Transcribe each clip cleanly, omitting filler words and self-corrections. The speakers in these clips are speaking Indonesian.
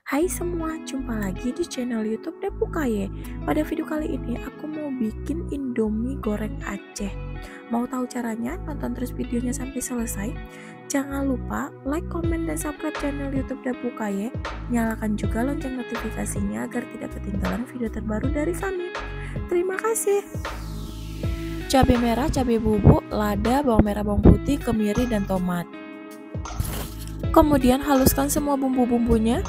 Hai semua, jumpa lagi di channel YouTube Depu Kaye. Pada video kali ini aku mau bikin Indomie goreng Aceh. Mau tahu caranya? Tonton terus videonya sampai selesai. Jangan lupa like, komen, dan subscribe channel YouTube Depu Kaye. Nyalakan juga lonceng notifikasinya agar tidak ketinggalan video terbaru dari kami. Terima kasih. Cabai merah, cabai bubuk, lada, bawang merah, bawang putih, kemiri, dan tomat. Kemudian haluskan semua bumbu-bumbunya.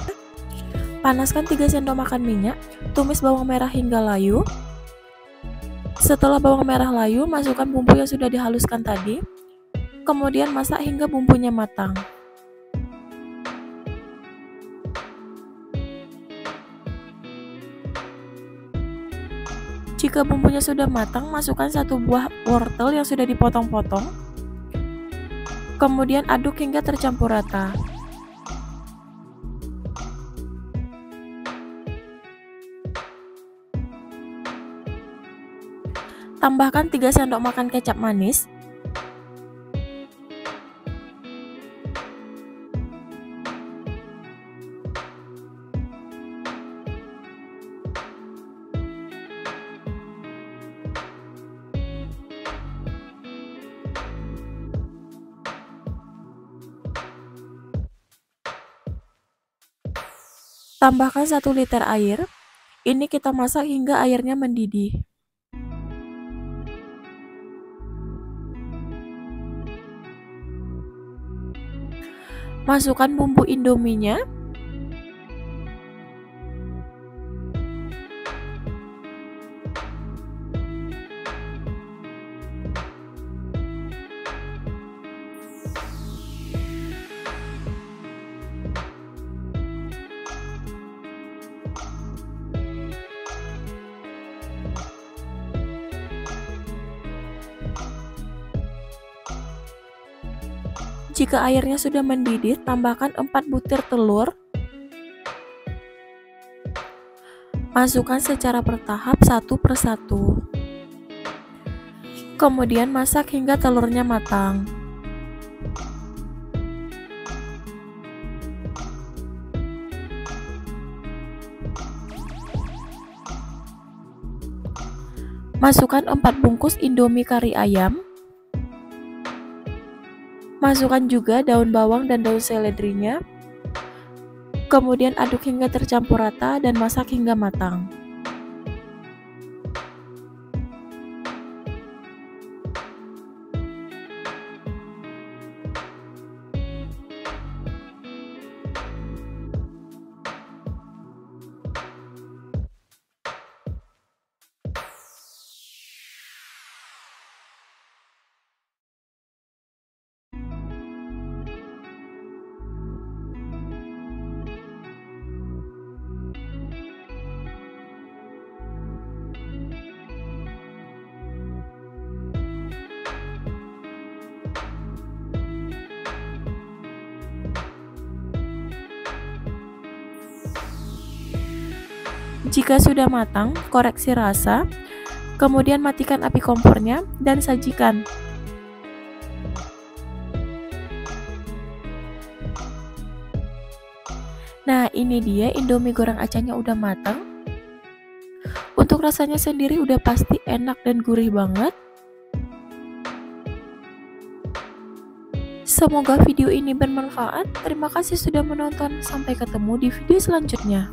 Panaskan 3 sendok makan minyak, tumis bawang merah hingga layu. Setelah bawang merah layu, masukkan bumbu yang sudah dihaluskan tadi. Kemudian masak hingga bumbunya matang. Jika bumbunya sudah matang, masukkan 1 buah wortel yang sudah dipotong-potong. Kemudian aduk hingga tercampur rata. Tambahkan 3 sendok makan kecap manis. Tambahkan 1 liter air. Ini kita masak hingga airnya mendidih. Masukkan bumbu indominya. Jika airnya sudah mendidih, tambahkan 4 butir telur. Masukkan secara bertahap satu persatu. Kemudian masak hingga telurnya matang. Masukkan 4 bungkus Indomie kari ayam. Masukkan juga daun bawang dan daun seledrinya. Kemudian aduk hingga tercampur rata dan masak hingga matang. Jika sudah matang, koreksi rasa. Kemudian matikan api kompornya dan sajikan. Nah, ini dia Indomie goreng Acehnya udah matang. Untuk rasanya sendiri udah pasti enak dan gurih banget. Semoga video ini bermanfaat. Terima kasih sudah menonton. Sampai ketemu di video selanjutnya.